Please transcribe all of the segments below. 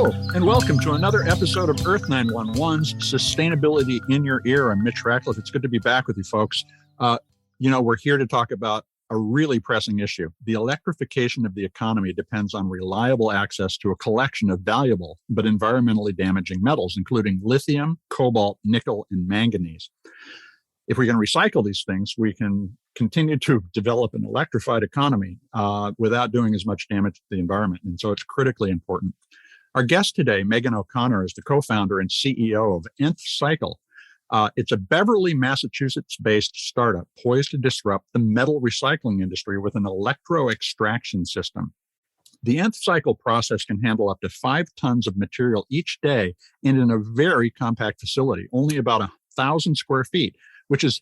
Hello, and welcome to another episode of Earth911's Sustainability in Your Ear. I'm Mitch Ratcliffe. It's good to be back with you folks. We're here to talk about a really pressing issue. The electrification of the economy depends on reliable access to a collection of valuable but environmentally damaging metals, including lithium, cobalt, nickel, and manganese. If we can recycle these things, we can continue to develop an electrified economy without doing as much damage to the environment. And so it's critically important. Our guest today, Megan O'Connor, is the co-founder and CEO of Nth Cycle. It's a Beverly, Massachusetts-based startup poised to disrupt the metal recycling industry with an electro-extraction system. The Nth Cycle process can handle up to 5 tons of material each day and in a very compact facility, only about 1,000 square feet, which is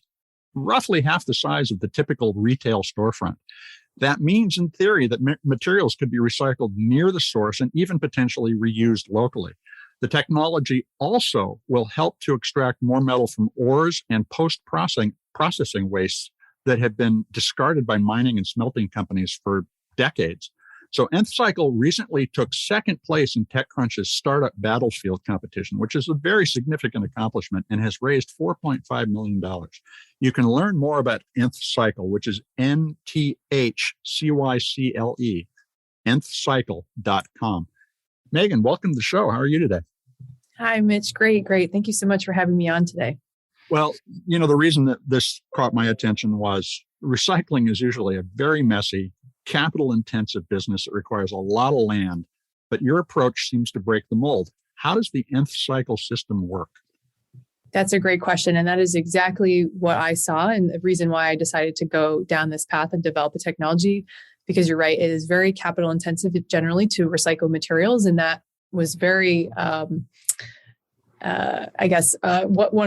roughly half the size of the typical retail storefront. That means, in theory, that materials could be recycled near the source and even potentially reused locally. The technology also will help to extract more metal from ores and post-processing wastes that have been discarded by mining and smelting companies for decades. So Nth Cycle recently took second place in TechCrunch's Startup Battlefield competition, which is a very significant accomplishment and has raised $4.5 million. You can learn more about Nth Cycle, which is NTHCYCLE, nthcycle.com. Megan, welcome to the show. How are you today? Hi, Mitch. Great. Thank you so much for having me on today. Well, the reason that this caught my attention was recycling is usually a very messy, capital-intensive business that requires a lot of land, but your approach seems to break the mold. How does the Nth Cycle system work? That's a great question. And that is exactly what I saw and the reason why I decided to go down this path and develop a technology, because you're right, it is very capital intensive generally to recycle materials. And that was very, one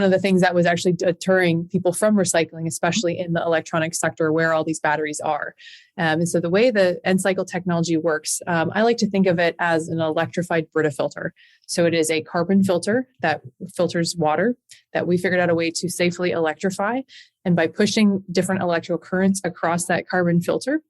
of the things that was actually deterring people from recycling, especially in the electronic sector where all these batteries are. And so the way the Nth Cycle technology works, I like to think of it as an electrified Brita filter. So it is a carbon filter that filters water that we figured out a way to safely electrify. And by pushing different electrical currents across that carbon filter,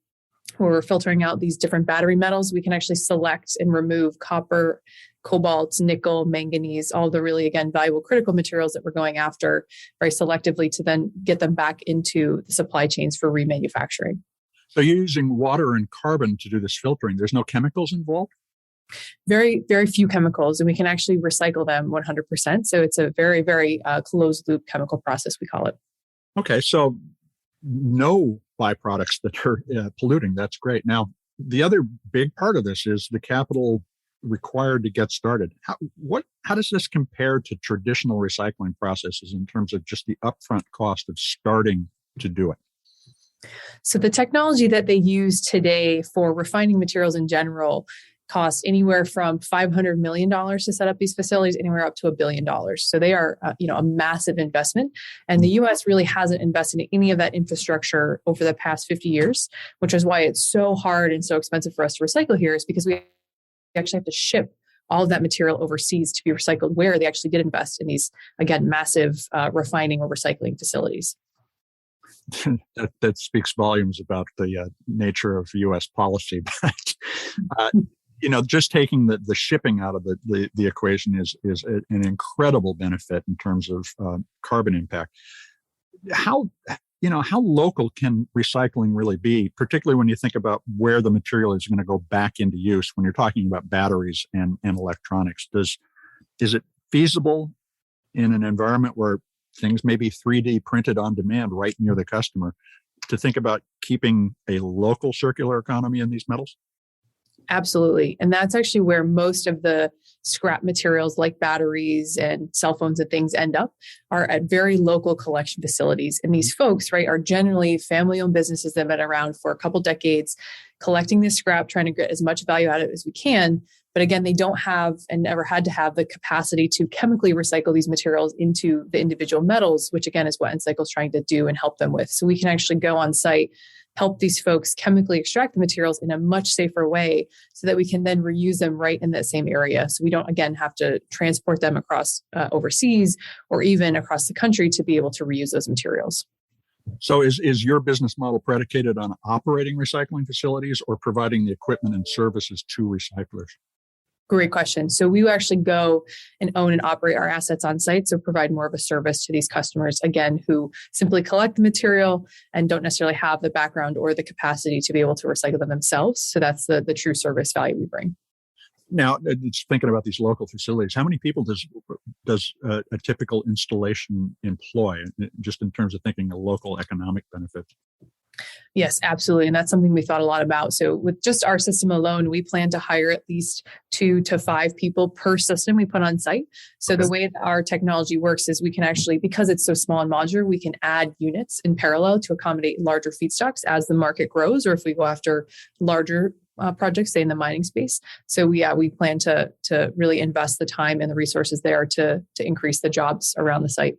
where we're filtering out these different battery metals, we can actually select and remove copper, cobalt, nickel, manganese, all the really, again, valuable critical materials that we're going after very selectively to then get them back into the supply chains for remanufacturing. So you're using water and carbon to do this filtering. There's no chemicals involved? Very, very few chemicals, and we can actually recycle them 100%. So it's a very, very closed loop chemical process, we call it. Okay, so no byproducts that are polluting. That's great. Now, the other big part of this is the capital required to get started. How does this compare to traditional recycling processes in terms of just the upfront cost of starting to do it? So the technology that they use today for refining materials in general costs anywhere from $500 million to set up these facilities, anywhere up to $1 billion. So they are, a massive investment. And the U.S. really hasn't invested in any of that infrastructure over the past 50 years, which is why it's so hard and so expensive for us to recycle here, is because we actually have to ship all of that material overseas to be recycled, where they actually did invest in these, again, massive refining or recycling facilities. that speaks volumes about the nature of U.S. policy. But, just taking the shipping out of the equation is an incredible benefit in terms of carbon impact. How local can recycling really be, particularly when you think about where the material is going to go back into use when you're talking about batteries and electronics? Is it feasible in an environment where things may be 3D printed on demand right near the customer to think about keeping a local circular economy in these metals? Absolutely. And that's actually where most of the scrap materials like batteries and cell phones and things end up, are at very local collection facilities. And these folks, right, are generally family-owned businesses that have been around for a couple decades, collecting this scrap, trying to get as much value out of it as we can. But again, they don't have and never had to have the capacity to chemically recycle these materials into the individual metals, which again is what Nth Cycle is trying to do and help them with. So we can actually go on site, help these folks chemically extract the materials in a much safer way so that we can then reuse them right in that same area. So we don't, again, have to transport them across overseas or even across the country to be able to reuse those materials. So is your business model predicated on operating recycling facilities or providing the equipment and services to recyclers? Great question. So we actually go and own and operate our assets on site. So provide more of a service to these customers, again, who simply collect the material and don't necessarily have the background or the capacity to be able to recycle them themselves. So that's the true service value we bring. Now, just thinking about these local facilities, how many people does a typical installation employ, just in terms of thinking of local economic benefits? Yes, absolutely. And that's something we thought a lot about. So with just our system alone, we plan to hire at least 2 to 5 people per system we put on site. So the way that our technology works is we can actually, because it's so small and modular, we can add units in parallel to accommodate larger feedstocks as the market grows, or if we go after larger projects, say in the mining space. So we plan to really invest the time and the resources there to increase the jobs around the site.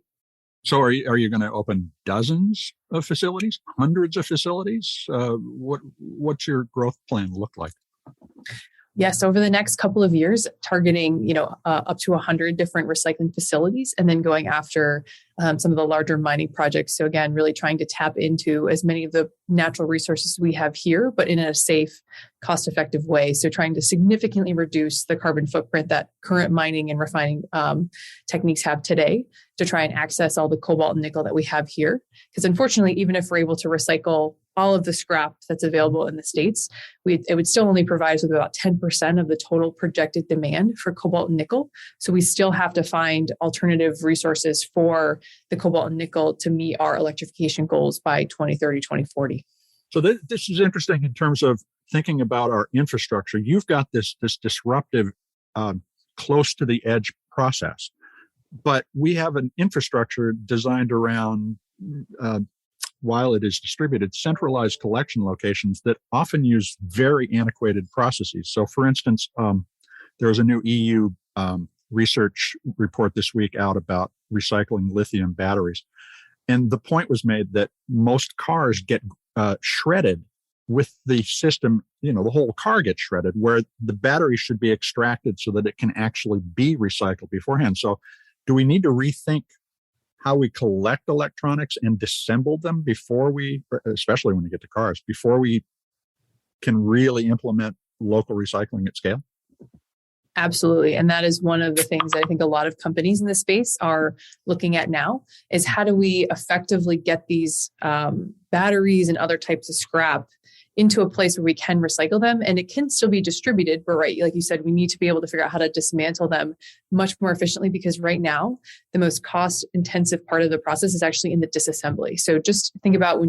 So are you going to open dozens of facilities, hundreds of facilities? What's your growth plan look like? Yes, over the next couple of years, targeting up to 100 different recycling facilities, and then going after some of the larger mining projects. So again, really trying to tap into as many of the natural resources we have here, but in a safe, cost-effective way. So trying to significantly reduce the carbon footprint that current mining and refining techniques have today, to try and access all the cobalt and nickel that we have here. Because unfortunately, even if we're able to recycle all of the scrap that's available in the States, it would still only provide us with about 10% of the total projected demand for cobalt and nickel. So we still have to find alternative resources for the cobalt and nickel to meet our electrification goals by 2030, 2040. So this is interesting in terms of thinking about our infrastructure. You've got this disruptive, close to the edge process, but we have an infrastructure designed around, while it is distributed, centralized collection locations that often use very antiquated processes. So, for instance, there was a new EU research report this week out about recycling lithium batteries. And the point was made that most cars get shredded with the system, the whole car gets shredded, where the battery should be extracted so that it can actually be recycled beforehand. So do we need to rethink how we collect electronics and disassemble them before we, especially when you get to cars, before we can really implement local recycling at scale? Absolutely. And that is one of the things that I think a lot of companies in this space are looking at now, is how do we effectively get these batteries and other types of scrap into a place where we can recycle them, and it can still be distributed. But right, like you said, we need to be able to figure out how to dismantle them much more efficiently, because right now, the most cost intensive part of the process is actually in the disassembly. So just think about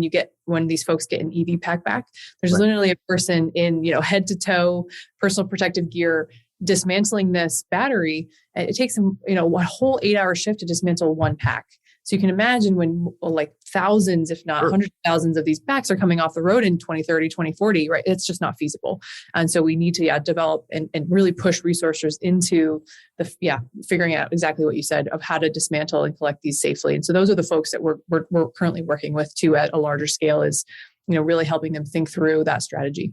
when these folks get an EV pack back, there's literally a person in, head to toe, personal protective gear, dismantling this battery. It takes them, a whole 8-hour shift to dismantle one pack. So you can imagine when like thousands, if not hundreds of thousands of these packs are coming off the road in 2030, 2040, right? It's just not feasible. And so we need to develop and really push resources into figuring out exactly what you said of how to dismantle and collect these safely. And so those are the folks that we're currently working with too at a larger scale, is, really helping them think through that strategy.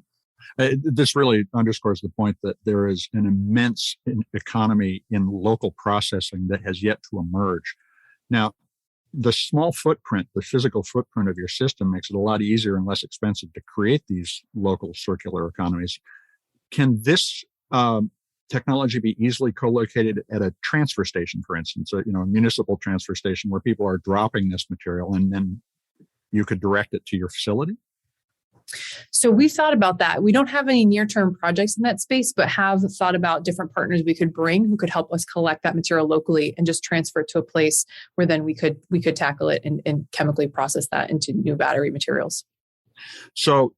This really underscores the point that there is an immense economy in local processing that has yet to emerge. Now, the small footprint, the physical footprint of your system makes it a lot easier and less expensive to create these local circular economies. Can this technology be easily co-located at a transfer station, for instance, a municipal transfer station where people are dropping this material, and then you could direct it to your facility? So we thought about that. We don't have any near-term projects in that space, but have thought about different partners we could bring who could help us collect that material locally and just transfer it to a place where then we could tackle it and chemically process that into new battery materials. So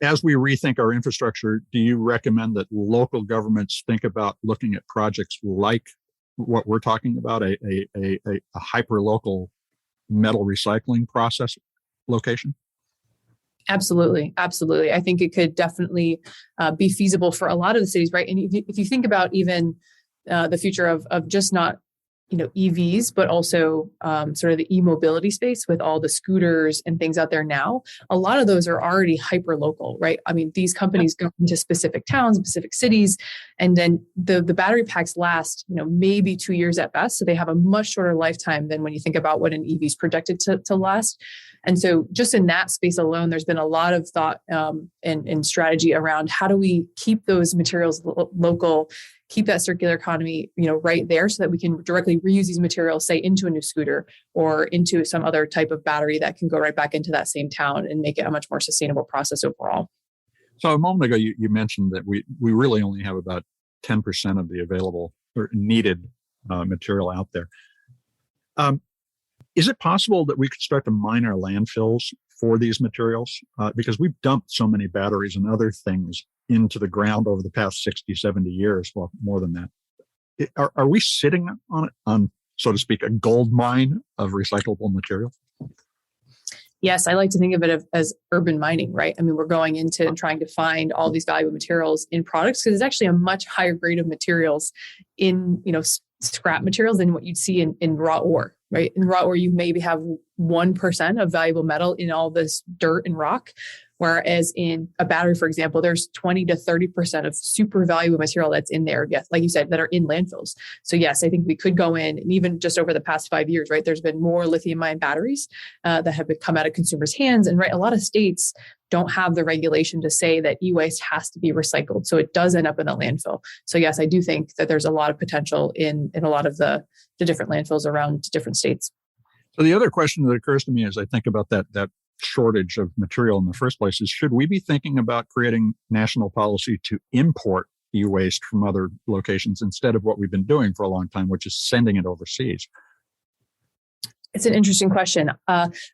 as we rethink our infrastructure, do you recommend that local governments think about looking at projects like what we're talking about, a hyper-local metal recycling process location? Absolutely. Absolutely. I think it could definitely be feasible for a lot of the cities, right? And if you think about even the future of just not EVs, but also sort of the e-mobility space with all the scooters and things out there now. A lot of those are already hyper local, right? I mean, these companies go into specific towns, specific cities, and then the battery packs last, maybe 2 years at best. So they have a much shorter lifetime than when you think about what an EV is projected to last. And so just in that space alone, there's been a lot of thought and strategy around how do we keep those materials local, keep that circular economy, right there so that we can directly reuse these materials, say into a new scooter or into some other type of battery that can go right back into that same town and make it a much more sustainable process overall. So a moment ago, you mentioned that we really only have about 10% of the available or needed material out there. Is it possible that we could start to mine our landfills for these materials? Because we've dumped so many batteries and other things into the ground over the past 60, 70 years, well, more than that. Are we sitting on, so to speak, a gold mine of recyclable material? Yes, I like to think of it as urban mining, right? I mean, we're going into and trying to find all these valuable materials in products because there's actually a much higher grade of materials in, scrap materials than what you'd see in raw ore, right? In raw ore, you maybe have 1% of valuable metal in all this dirt and rock. Whereas in a battery, for example, there's 20 to 30% of super valuable material that's in there, yes, like you said, that are in landfills. So yes, I think we could go in, and even just over the past 5 years, right, there's been more lithium-ion batteries that have come out of consumers' hands. And right, a lot of states don't have the regulation to say that e-waste has to be recycled. So it does end up in a landfill. So yes, I do think that there's a lot of potential in a lot of the different landfills around different states. So the other question that occurs to me as I think about that shortage of material in the first place is, should we be thinking about creating national policy to import e-waste from other locations instead of what we've been doing for a long time, which is sending it overseas? It's an interesting question.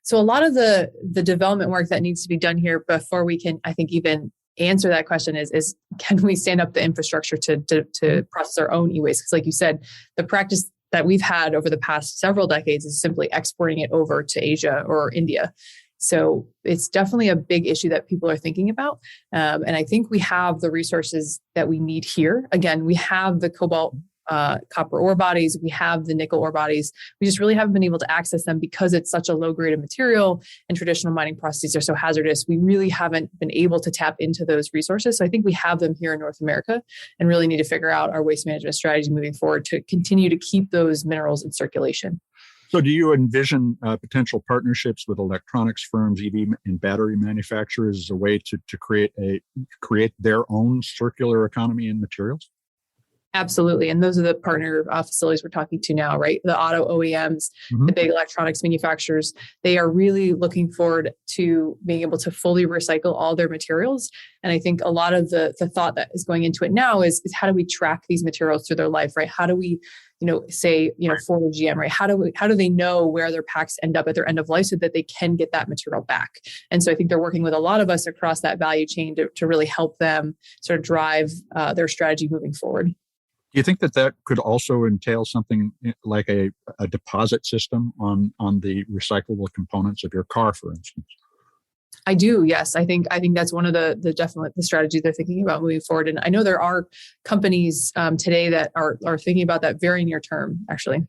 So a lot of the development work that needs to be done here before we can, I think, even answer that question is can we stand up the infrastructure to process our own e-waste? Because like you said, the practice that we've had over the past several decades is simply exporting it over to Asia or India. So it's definitely a big issue that people are thinking about. And I think we have the resources that we need here. Again, we have the cobalt, copper ore bodies. We have the nickel ore bodies. We just really haven't been able to access them because it's such a low grade of material and traditional mining processes are so hazardous. We really haven't been able to tap into those resources. So I think we have them here in North America and really need to figure out our waste management strategy moving forward to continue to keep those minerals in circulation. So do you envision potential partnerships with electronics firms, EV and battery manufacturers as a way to create their own circular economy in materials? Absolutely. And those are the partner facilities we're talking to now, right? The auto OEMs, the big electronics manufacturers, they are really looking forward to being able to fully recycle all their materials. And I think a lot of the thought that is going into it now is how do we track these materials through their life, right? How do we, say, Ford or GM, right? How do they know where their packs end up at their end of life so that they can get that material back? And so I think they're working with a lot of us across that value chain to really help them sort of drive their strategy moving forward. Do you think that could also entail something like a deposit system on the recyclable components of your car, for instance? I do. Yes. I think that's one of the strategies they're thinking about moving forward. And I know there are companies today that are thinking about that very near term, actually.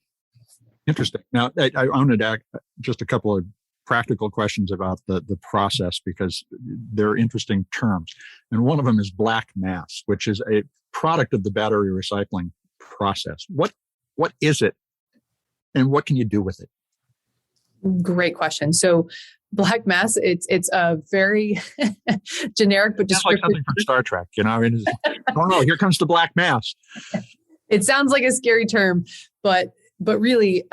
Interesting. Now, I wanted to ask just a couple of practical questions about the process because they're interesting terms. And one of them is black mass, which is a product of the battery recycling process. What is it and what can you do with it? Great question. So black mass, it's a very generic but just like something from Star Trek, oh no, here comes the black mass. It sounds like a scary term, but really,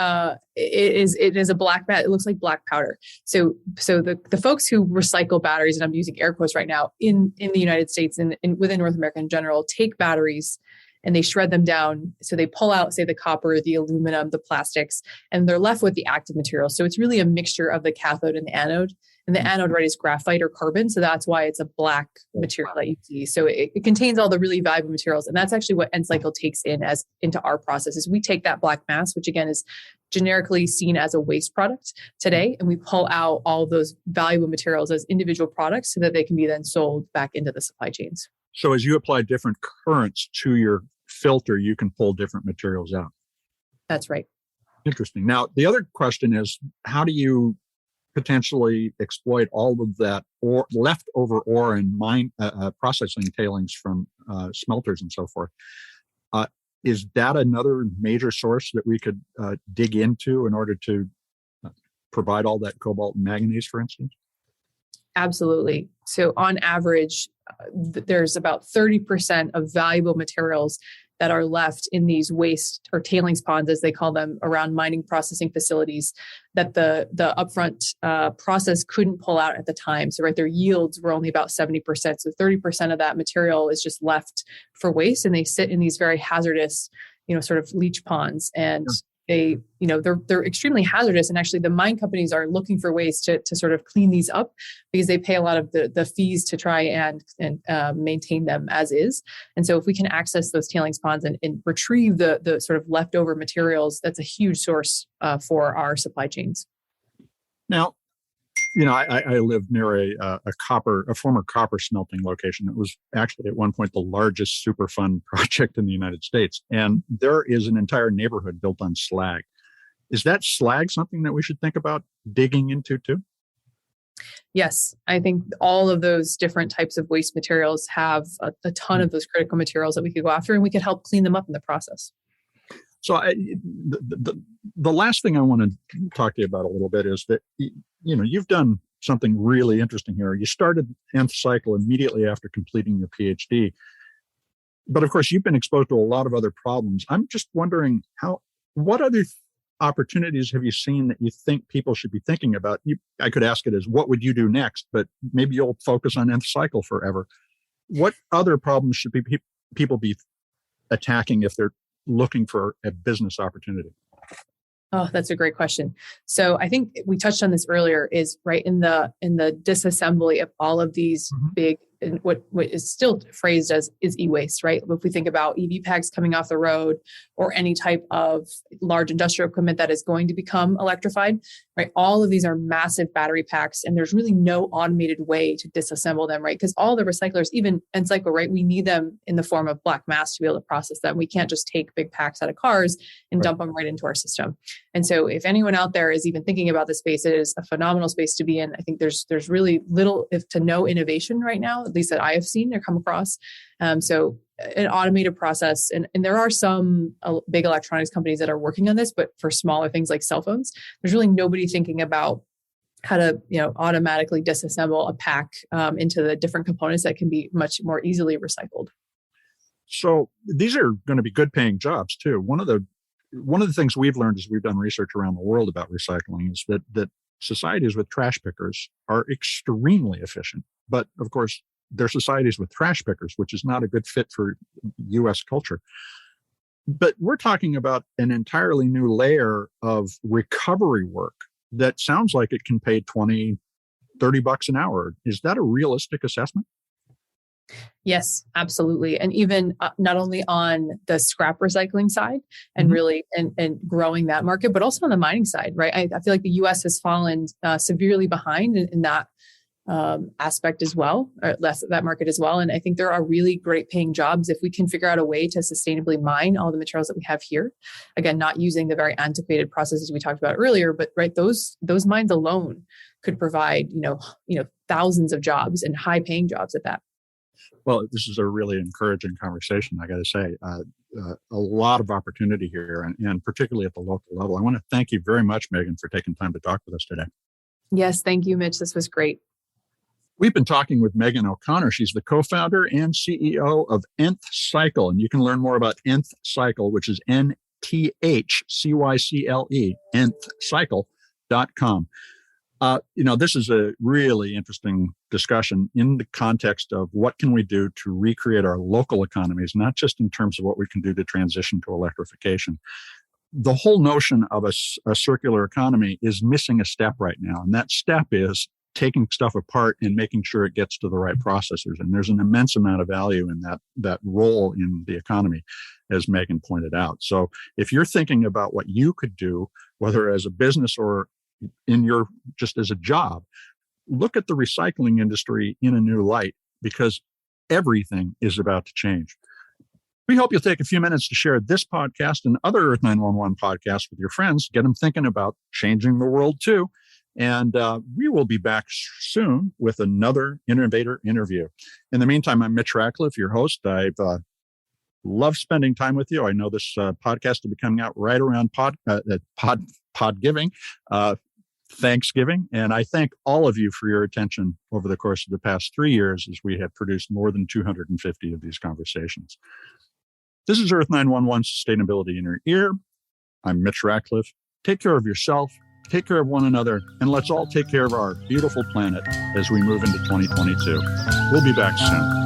it is a black mass. It looks like black powder. So the folks who recycle batteries, and I'm using air quotes right now, in the United States and within North America in general, take batteries and they shred them down. So they pull out, say, the copper, the aluminum, the plastics, and they're left with the active material. So it's really a mixture of the cathode and the anode. And the anode, right, is graphite or carbon. So that's why it's a black material that you see. So it contains all the really valuable materials. And that's actually what Nth Cycle takes into our processes. We take that black mass, which again is generically seen as a waste product today, and we pull out all those valuable materials as individual products so that they can be then sold back into the supply chains. So as you apply different currents to your filter, you can pull different materials out. That's right. Interesting. Now, the other question is, how do you potentially exploit all of that or leftover ore and mine processing tailings from smelters and so forth? Uh, is that another major source that we could dig into in order to provide all that cobalt and manganese, for instance? Absolutely. So on average, there's about 30% of valuable materials that are left in these waste or tailings ponds, as they call them, around mining processing facilities that the upfront process couldn't pull out at the time. So their yields were only about 70%. So 30% of that material is just left for waste, and they sit in these very hazardous, sort of leach ponds. And they're extremely hazardous, and actually the mine companies are looking for ways to sort of clean these up because they pay a lot of the fees to try and maintain them as is. And so if we can access those tailings ponds and retrieve the sort of leftover materials, that's a huge source for our supply chains. Now, I lived near a former copper smelting location. It was actually at one point the largest Superfund project in the United States. And there is an entire neighborhood built on slag. Is that slag something that we should think about digging into too? Yes, I think all of those different types of waste materials have a ton of those critical materials that we could go after, and we could help clean them up in the process. So the last thing I want to talk to you about a little bit is that, you've done something really interesting here. You started Nth Cycle immediately after completing your PhD. But of course, you've been exposed to a lot of other problems. I'm just wondering what other opportunities have you seen that you think people should be thinking about? I could ask it as, what would you do next? But maybe you'll focus on Nth Cycle forever. What other problems should people be attacking if they're looking for a business opportunity? Oh, that's a great question. So I think we touched on this earlier, is right in the disassembly of all of these big, and what is still phrased as is e-waste, right? If we think about EV packs coming off the road or any type of large industrial equipment that is going to become electrified, right? All of these are massive battery packs, and there's really no automated way to disassemble them, right? Because all the recyclers, even Nth Cycle, right? We need them in the form of black mass to be able to process them. We can't just take big packs out of cars and dump them right into our system. And so if anyone out there is even thinking about this space, it is a phenomenal space to be in. I think there's really little, if to no innovation right now, at least that I have seen or come across. So an automated process, and there are some big electronics companies that are working on this, but for smaller things like cell phones, there's really nobody thinking about how to automatically disassemble a pack into the different components that can be much more easily recycled. So these are going to be good paying jobs too. One of the things we've learned as we've done research around the world about recycling is that societies with trash pickers are extremely efficient. But of course, they're societies with trash pickers, which is not a good fit for U.S. culture. But we're talking about an entirely new layer of recovery work that sounds like it can pay $20, $30 an hour. Is that a realistic assessment? Yes, absolutely. And even not only on the scrap recycling side and really and growing that market, but also on the mining side, right? I feel like the U.S. has fallen severely behind in that aspect as well, or less that market as well. And I think there are really great paying jobs if we can figure out a way to sustainably mine all the materials that we have here. Again, not using the very antiquated processes we talked about earlier, but right, those mines alone could provide, thousands of jobs and high paying jobs at that. Well, this is a really encouraging conversation, I got to say. A lot of opportunity here, and particularly at the local level. I want to thank you very much, Megan, for taking time to talk with us today. Yes, thank you, Mitch. This was great. We've been talking with Megan O'Connor. She's the co-founder and CEO of Nth Cycle, and you can learn more about Nth Cycle, which is NTHCYCLE, nthcycle.com. This is a really interesting discussion in the context of what can we do to recreate our local economies, not just in terms of what we can do to transition to electrification. The whole notion of a circular economy is missing a step right now, and that step is taking stuff apart and making sure it gets to the right processors. And there's an immense amount of value in that role in the economy, as Megan pointed out. So if you're thinking about what you could do, whether as a business or just as a job, look at the recycling industry in a new light, because everything is about to change. We hope you'll take a few minutes to share this podcast and other Earth 911 podcasts with your friends. Get them thinking about changing the world too. And we will be back soon with another innovator interview. In the meantime, I'm Mitch Ratcliffe, your host. I've loved spending time with you. I know this podcast will be coming out right around Podgiving, Thanksgiving. And I thank all of you for your attention over the course of the past 3 years as we have produced more than 250 of these conversations. This is Earth 911 Sustainability in Your Ear. I'm Mitch Ratcliffe. Take care of yourself, take care of one another, and let's all take care of our beautiful planet as we move into 2022. We'll be back soon.